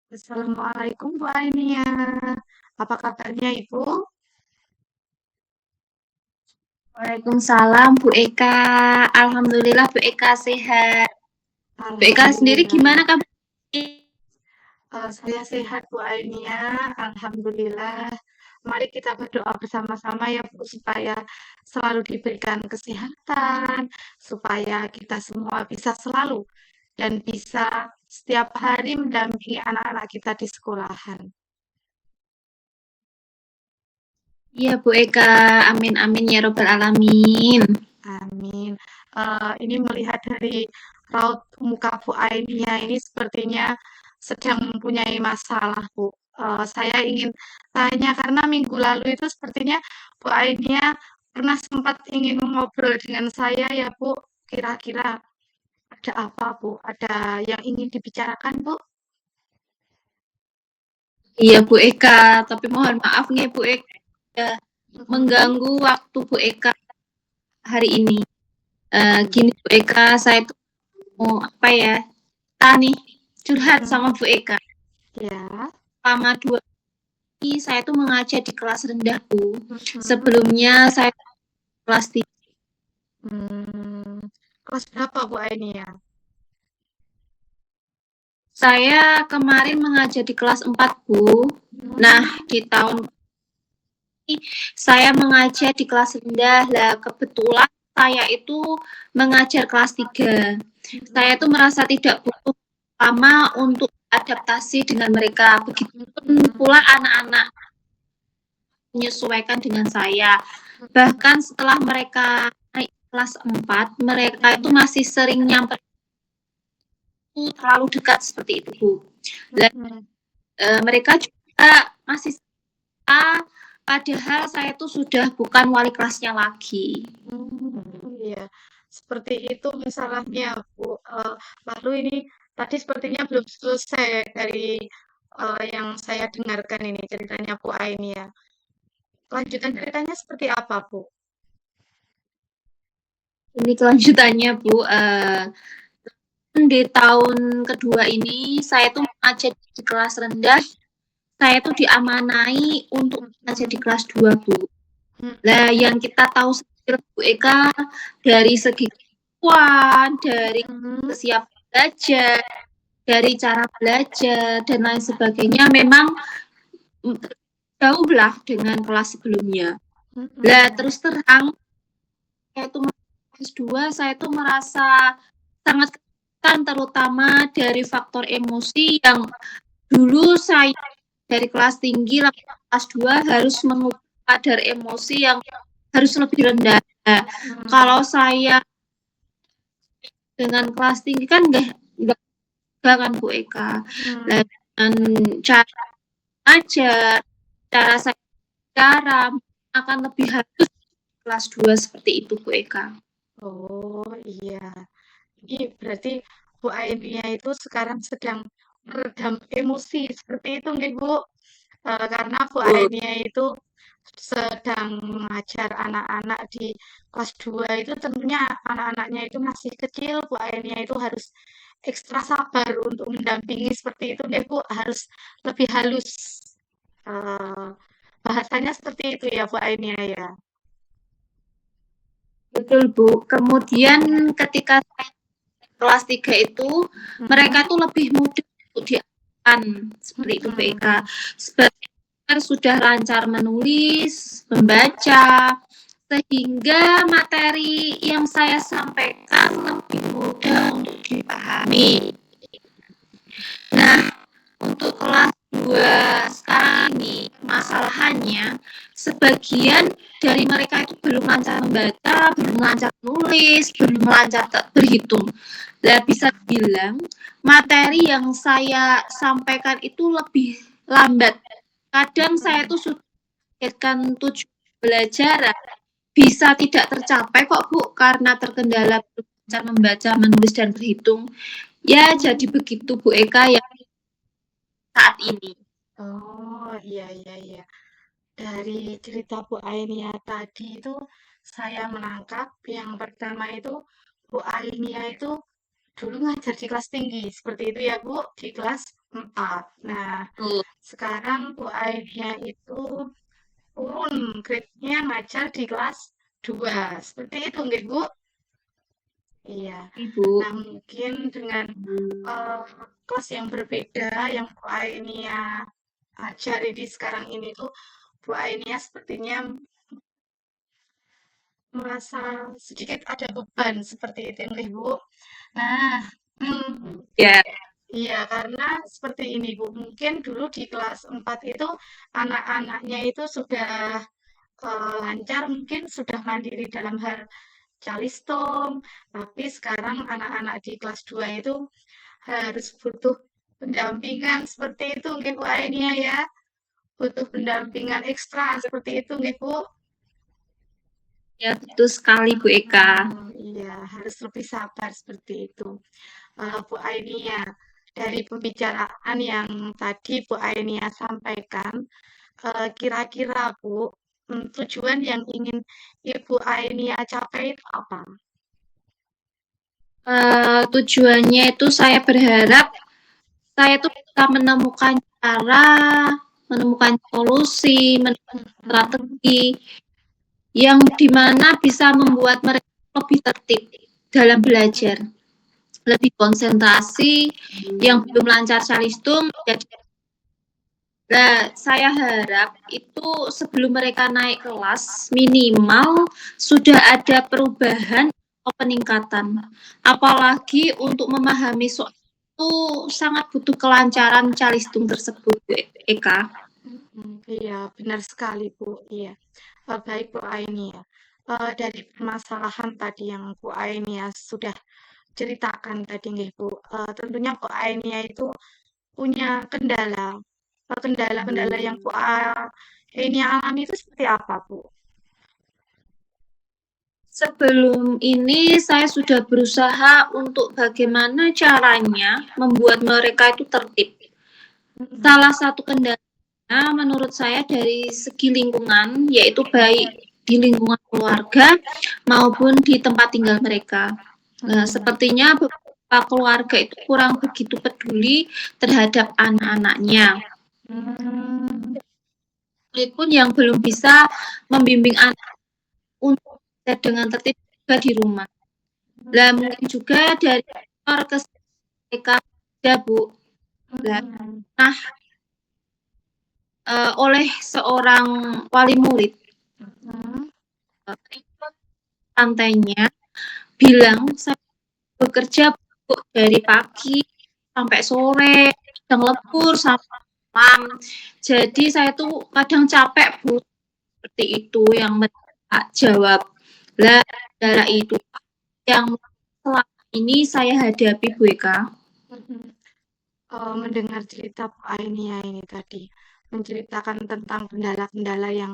Assalamualaikum Bu Ainia. Apa kabarnya Ibu? Waalaikumsalam Bu Eka. Alhamdulillah Bu Eka sehat. Bu Eka sendiri Alhamdulillah. gimana kabar? Saya sehat Bu Ainia. Alhamdulillah. Mari kita berdoa bersama-sama ya Bu, supaya selalu diberikan kesehatan, supaya kita semua bisa selalu dan bisa setiap hari mendampingi anak-anak kita di sekolahan. Iya Bu Eka, amin amin ya robbal alamin. Amin. Ini melihat dari raut muka Bu Ainia ini sepertinya sedang mempunyai masalah, Bu. Saya ingin tanya karena minggu lalu itu sepertinya Bu Ainia pernah sempat ingin mengobrol dengan saya ya, Bu. Kira-kira ada apa, Bu? Ada yang ingin dibicarakan, Bu? Iya Bu Eka, tapi mohon maaf nih Bu Eka Mhm. mengganggu waktu Bu Eka hari ini. Iya. Gini Bu Eka, saya tuh mau apa ya? Nih curhat Mhm. sama Bu Eka. Ya. Selama 2 hari saya tuh mengajar di kelas rendah Bu. Mhm. Sebelumnya saya kelas 3. Hmm. Kelas berapa, Bu Ainia? Saya kemarin mengajar di kelas 4, Bu. Nah, Hmm. di tahun ini saya mengajar di kelas rendah. Lah, kebetulan saya itu mengajar kelas 3. Saya tuh merasa tidak butuh lama untuk adaptasi dengan mereka. Begitupun Mhm. pula anak-anak menyesuaikan dengan saya. Bahkan setelah mereka naik kelas 4, mereka itu Mhm. masih sering nyamper terlalu dekat seperti itu, Bu. Dan Mhm. mereka juga masih padahal saya tuh sudah bukan wali kelasnya lagi. Iya, seperti itu masalahnya, Bu. Lalu ini tadi sepertinya belum selesai dari yang saya dengarkan ini ceritanya Bu Aini ya. Kelanjutan ceritanya seperti apa, Bu? Ini kelanjutannya, Bu. Di tahun kedua ini saya tuh mengajar di kelas rendah. Saya tuh diamanai untuk mengajar di Mhm. kelas 2, Bu. Nah, yang kita tahu sendiri, Bu Eka, dari segi kemampuan, dari Mhm. kesiapan belajar, dari cara belajar, dan lain sebagainya, memang jauh lah dengan kelas sebelumnya. Lah, Mhm. terus terang, saya tuh kelas 2, saya tuh merasa sangat kesulitan, terutama dari faktor emosi yang dulu saya dari kelas tinggi langsung kelas 2 harus mengubah kadar emosi yang harus lebih rendah. Nah, Mhm. kalau saya dengan kelas tinggi kan enggak kan Bu Eka. Nah, Mhm. dengan cara ajar, cara saya cara akan lebih halus kelas 2 seperti itu Bu Eka. Oh iya, ini berarti Bu Aini itu sekarang sedang meredam emosi seperti itu nih Bu. Karena Bu Betul. Aini itu sedang mengajar anak-anak di kelas 2 itu tentunya anak-anaknya itu masih kecil, Bu Aini itu harus ekstra sabar untuk mendampingi seperti itu deh Bu, harus lebih halus. Eh, Bahasanya seperti itu ya Bu Aini ya. Betul Bu. Kemudian ketika kelas 3 itu mereka Mhm. tuh lebih mudah untuk diajarkan seperti itu Bu Eka. Mhm. Sebagian sudah lancar menulis, membaca, sehingga materi yang saya sampaikan lebih mudah untuk dipahami. Nah, untuk kelas 2 sekarang ini masalahannya sebagian dari mereka itu belum lancar membaca, belum lancar nulis, belum lancar berhitung. Lah bisa dibilang materi yang saya sampaikan itu lebih lambat. Kadang saya Mhm. tuh sudah targetkan tujuan belajar bisa tidak tercapai kok Bu karena terkendala belum lancar membaca, menulis dan berhitung. Ya jadi Hmm. begitu Bu Eka ya saat ini. Oh iya iya iya. Dari cerita Bu Ainia tadi itu saya menangkap yang pertama itu Bu Ainia itu dulu ngajar di kelas tinggi seperti itu ya Bu, di kelas 4. Nah, Tuh, sekarang Bu Ainia itu turun grade-nya ngajar di kelas 2. Seperti itu nggih, Bu? Iya. Ibu. Nah, mungkin dengan eee, kelas yang berbeda yang Bu Ainia ajari di sekarang ini tuh, Bu Ainia sepertinya merasa sedikit ada beban seperti itu nggih, Bu? Nah, Ya, iya, karena seperti ini, Bu, mungkin dulu di kelas 4 itu anak-anaknya itu sudah lancar, mungkin sudah mandiri dalam hal calistung, tapi sekarang anak-anak di kelas 2 itu harus butuh pendampingan seperti itu mungkin Bu Ainia ya, butuh pendampingan ekstra seperti itu nggih, Bu? ya betul sekali Bu Eka. Iya, harus lebih sabar seperti itu. Bu Ainia, dari pembicaraan yang tadi Bu Ainia sampaikan, kira-kira Bu, tujuan yang ingin Ibu Ainia capai itu apa? Tujuannya itu saya berharap saya tuh bisa menemukan cara, menemukan solusi, menemukan Mhm, strategi yang dimana bisa membuat mereka lebih tertib dalam belajar, lebih konsentrasi, yang belum lancar calistung. Nah, saya harap itu sebelum mereka naik kelas minimal sudah ada perubahan atau peningkatan. Apalagi untuk memahami soal itu sangat butuh kelancaran calistung tersebut, Eka. iya benar sekali Bu, iya. Baik Bu Ainia, dari permasalahan tadi yang Bu Ainia sudah ceritakan tadi nggih Bu, tentunya Bu Ainia itu punya kendala. Kendala-kendala yang Bu Ainia alami itu seperti apa Bu? Sebelum ini saya sudah berusaha untuk bagaimana caranya membuat mereka itu tertib. Mhm, Salah satu kendala menurut saya dari segi lingkungan, yaitu baik di lingkungan keluarga maupun di tempat tinggal mereka. mhm, Sepertinya beberapa keluarga itu kurang begitu peduli terhadap anak-anaknya. mmm, Meskipun yang belum bisa membimbing anak untuk belajar dengan tertib juga di rumah. Lah mungkin juga dari ke mereka ada Bu. Lah, mhm, nah oleh seorang wali murid mhm, santainya bilang saya bekerja Bu, dari pagi sampai sore, kadang lembur sampai malam. Jadi saya tuh kadang capek Bu, seperti itu yang mereka jawab. Lah, dari itu yang selama ini saya hadapi Bu Eka. mhm. Mendengar cerita Bu Ainia ini tadi, menceritakan tentang kendala-kendala yang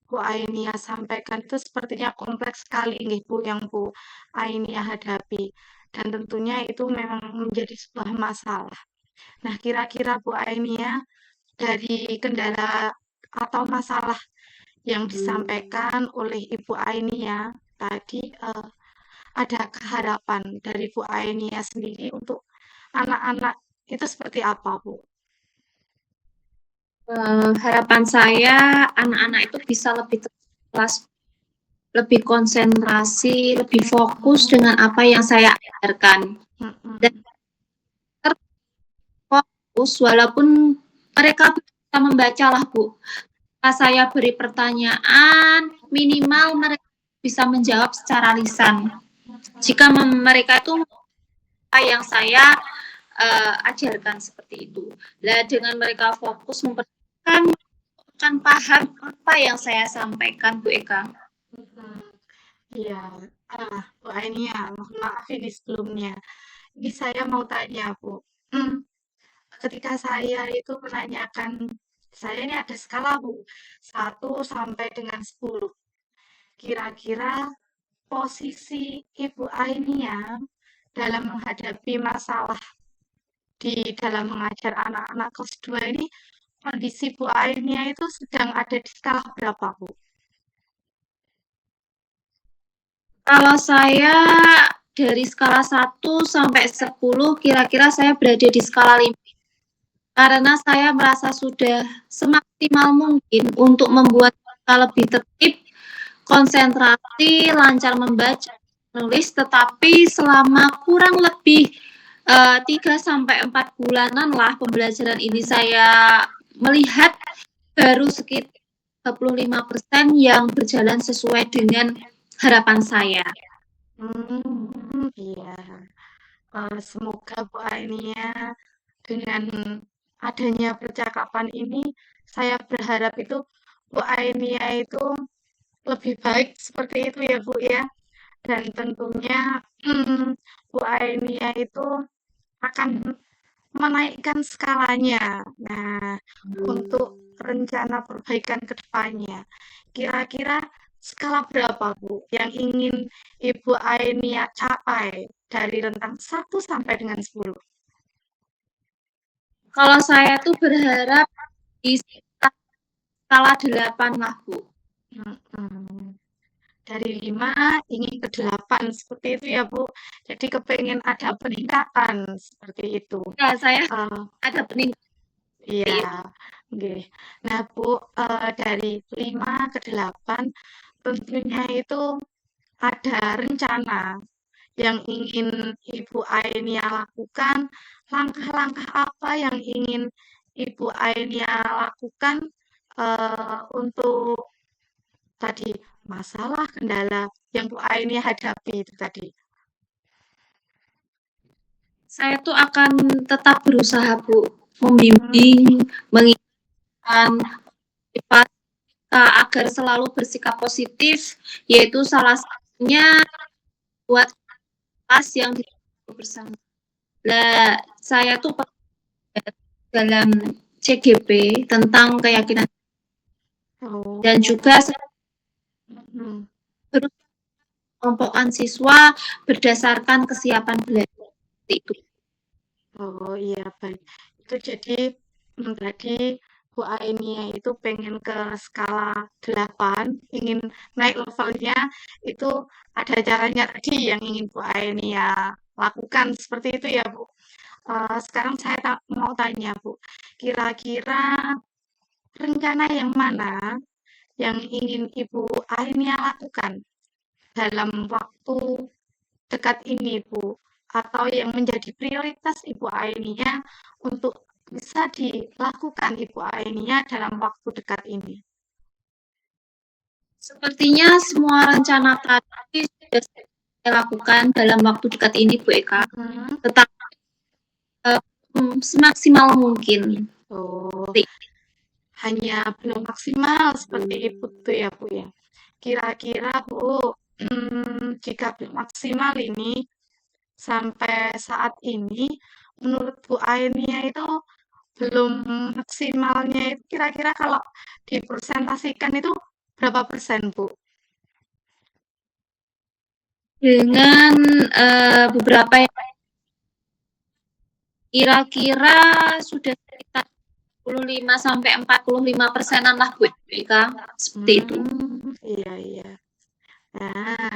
Bu Ainia sampaikan itu sepertinya kompleks sekali nih Bu yang Bu Ainia hadapi. Dan tentunya itu memang menjadi sebuah masalah. Nah, kira-kira Bu Ainia dari kendala atau masalah yang disampaikan oleh Ibu Ainia tadi, ada harapan dari Bu Ainia sendiri untuk anak-anak itu seperti apa, Bu? Harapan saya anak-anak itu bisa lebih kelas, lebih konsentrasi, lebih fokus dengan apa yang saya ajarkan. Dan Mhm, terfokus walaupun mereka bisa membaca lah Bu. Jika saya beri pertanyaan, minimal mereka bisa menjawab secara lisan. Jika mereka itu apa yang saya ajarkan seperti itu. Nah, dengan mereka fokus memperhatikan akan paham apa yang saya sampaikan, Bu Eka. mhm. Iya, Bu Ainia, mohon maaf ini sebelumnya. Ini saya mau tanya, Bu. Hmm, ketika saya itu menanyakan, saya ini ada skala, Bu, 1 sampai dengan 10. Kira-kira posisi Ibu Ainia dalam menghadapi masalah di dalam mengajar anak-anak kelas 2 ini, kondisi Bu Ainia itu sedang ada di skala berapa, Bu? Kalau saya dari skala 1 sampai 10, kira-kira saya berada di skala 5. karena saya merasa sudah semaksimal mungkin untuk membuat kita lebih tertib, konsentrasi, lancar membaca, menulis, tetapi selama kurang lebih 3-4 bulanan lah pembelajaran ini saya melihat baru sekitar 35% yang berjalan sesuai dengan harapan saya. Iya. Semoga Bu Ainia dengan adanya percakapan ini, saya berharap itu Bu Ainia itu lebih baik seperti itu ya Bu ya. Dan tentunya Bu Ainia itu akan menaikkan skalanya. Nah, untuk rencana perbaikan ke depannya, kira-kira skala berapa Bu yang ingin Ibu Ainia capai dari rentang 1 sampai dengan 10? Kalau saya tuh berharap di skala 8 lah, Bu. Dari 5 ingin ke 8 seperti itu ya Bu. Jadi kepengen ada peningkatan seperti itu. Ya, saya Uh, ada peningkatan. iya, okay. Nah Bu, dari 5 ke 8 tentunya itu ada rencana yang ingin Ibu Ainia lakukan, langkah-langkah apa yang ingin Ibu Ainia lakukan untuk tadi masalah, kendala yang Bu Ainia hadapi itu tadi. Saya tuh akan tetap berusaha, Bu, membimbing, mengingatkan kita agar selalu bersikap positif, yaitu salah satunya buat kelas yang bersama. Nah, saya tuh dalam CGP tentang keyakinan dan juga kelompokan siswa berdasarkan kesiapan belajar itu. Oh iya baik. Itu jadi tadi Bu Ainia itu pengen ke skala 8, ingin naik levelnya, itu ada caranya tadi yang ingin Bu Ainia lakukan seperti itu ya Bu. Sekarang saya mau tanya Bu, kira-kira rencana yang mana yang ingin Ibu Ainia lakukan dalam waktu dekat ini, Bu? Atau yang menjadi prioritas Ibu Ainia untuk bisa dilakukan Ibu Ainia dalam waktu dekat ini? Sepertinya semua rencana tadi sudah saya lakukan dalam waktu dekat ini, Bu Eka. Tetapi semaksimal mungkin. Oh, hanya belum maksimal seperti itu tuh ya Bu ya. Kira-kira Bu, jika belum maksimal ini sampai saat ini, menurut Bu Ainia itu belum maksimalnya itu kira-kira kalau dipresentasikan itu berapa persen Bu? Dengan beberapa yang kira-kira sudah sekitar 45-45%-an lah Bu Eka, seperti itu. Iya, iya. Nah,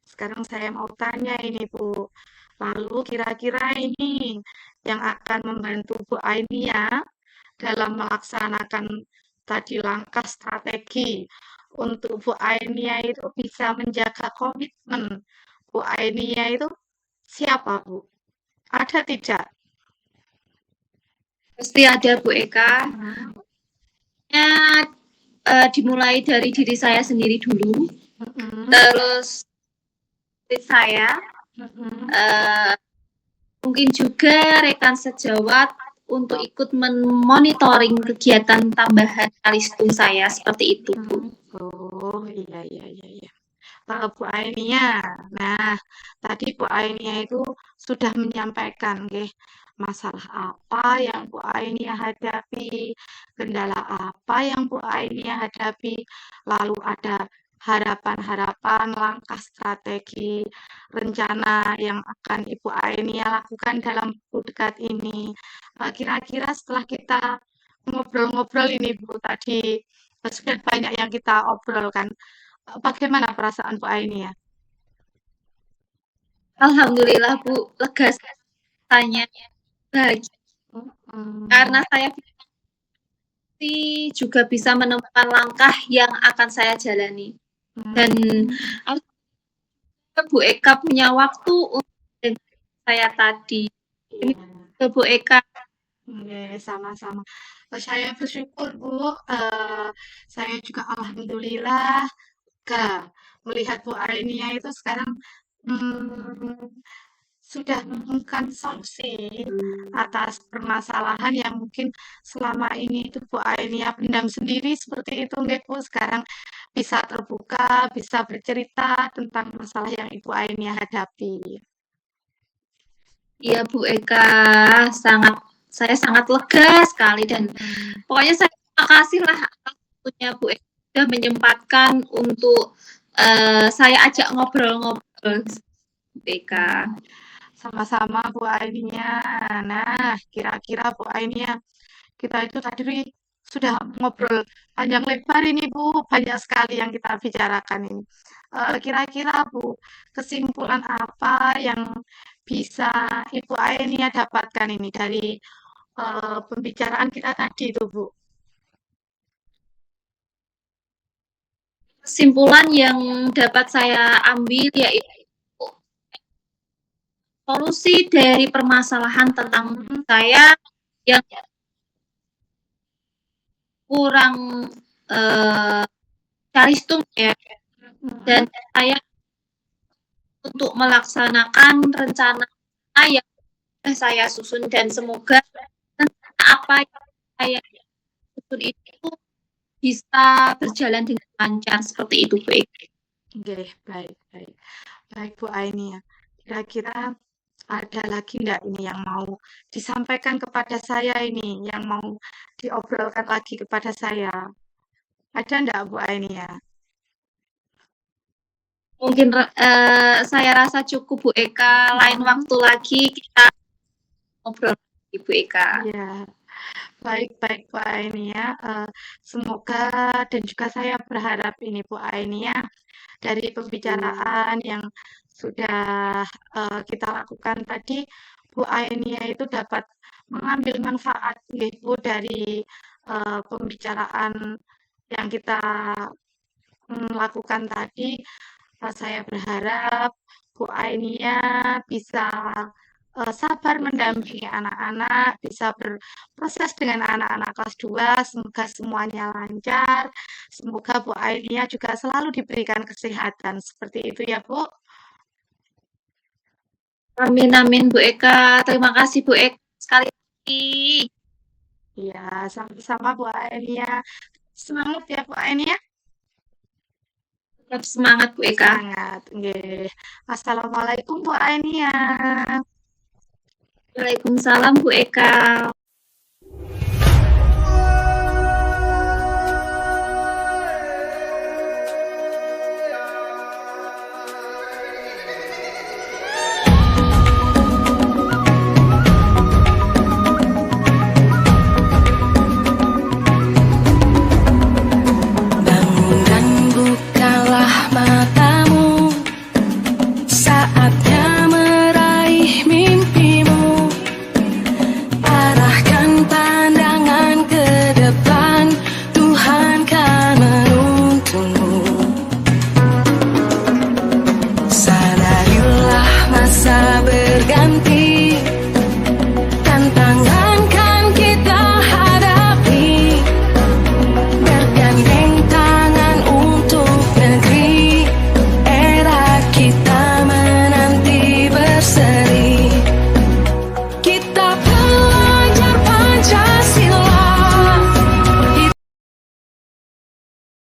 sekarang saya mau tanya ini Bu, lalu kira-kira ini yang akan membantu Bu Ainia dalam melaksanakan tadi langkah strategi untuk Bu Ainia itu bisa menjaga komitmen Bu Ainia itu siapa Bu? Ada tidak? Pasti ada Bu Eka. Ya, dimulai dari diri saya sendiri dulu. Terus saya mungkin juga rekan sejawat untuk ikut memonitoring kegiatan tambahan alistum saya seperti itu, Bu. Oh iya iya iya iya. Bu Ainia, nah tadi Bu Ainia itu sudah menyampaikan masalah apa yang Bu Ainia hadapi, kendala apa yang Bu Ainia hadapi, lalu ada harapan-harapan, langkah strategi, rencana yang akan Ibu Ainia lakukan dalam waktu dekat ini. Kira-kira setelah kita ngobrol-ngobrol ini Bu tadi sudah banyak yang kita obrolkan. Bagaimana perasaan Bu Ainia? Alhamdulillah Bu, lega rasanya, bahagia. Karena saya juga bisa menemukan langkah yang akan saya jalani. Dan Bu Eka punya waktu untuk saya tadi. Ini ke Bu Eka. Sama-sama. Saya bersyukur Bu, saya juga alhamdulillah melihat Bu Ainia itu sekarang sudah menemukan solusi atas permasalahan yang mungkin selama ini itu Bu Ainia pendam sendiri seperti itu, nggih Bu. Sekarang bisa terbuka, bisa bercerita tentang masalah yang Ibu Ainia hadapi. Iya Bu Eka, saya sangat lega sekali dan pokoknya saya terima kasih lah punya Bu Eka sudah menyempatkan untuk saya ajak ngobrol-ngobrol Bu Eka. Sama-sama Bu Ainia. Nah, kira-kira Bu Ainia, kita itu tadi sudah ngobrol panjang lebar ini Bu, banyak sekali yang kita bicarakan ini. Kira-kira Bu, kesimpulan apa yang bisa Ibu Ainia dapatkan ini dari pembicaraan kita tadi itu Bu? Kesimpulan yang dapat saya ambil yaitu solusi dari permasalahan tentang saya yang kurang caristung ya, dan saya untuk melaksanakan rencana yang saya susun dan semoga apa yang saya susun itu bisa berjalan dengan lancar seperti itu Bu Eka. Oke, baik Bu Ainia. Kira-kira ada lagi enggak ini yang mau disampaikan kepada saya ini, yang mau diobrolkan lagi kepada saya? Ada enggak Bu Ainia? Mungkin saya rasa cukup Bu Eka, lain waktu lagi kita ngobrol lagi Bu Eka. Iya, baik Bu Ainia. Semoga dan juga saya berharap ini Bu Ainia dari pembicaraan yang sudah kita lakukan tadi, Bu Ainia itu dapat mengambil manfaat Bu dari pembicaraan yang kita lakukan tadi. Saya berharap Bu Ainia bisa sabar mendampingi anak-anak, bisa berproses dengan anak-anak kelas 2, semoga semuanya lancar, semoga Bu Ainia juga selalu diberikan kesehatan, seperti itu ya Bu. Amin amin Bu Eka, terima kasih Bu Eka sekali lagi. Iya, sama-sama Bu Ainia. Semangat ya Bu Ainia. Tetap semangat Bu Eka. Semangat. Nggih. Assalamualaikum Bu Ainia. Waalaikumsalam Bu Eka.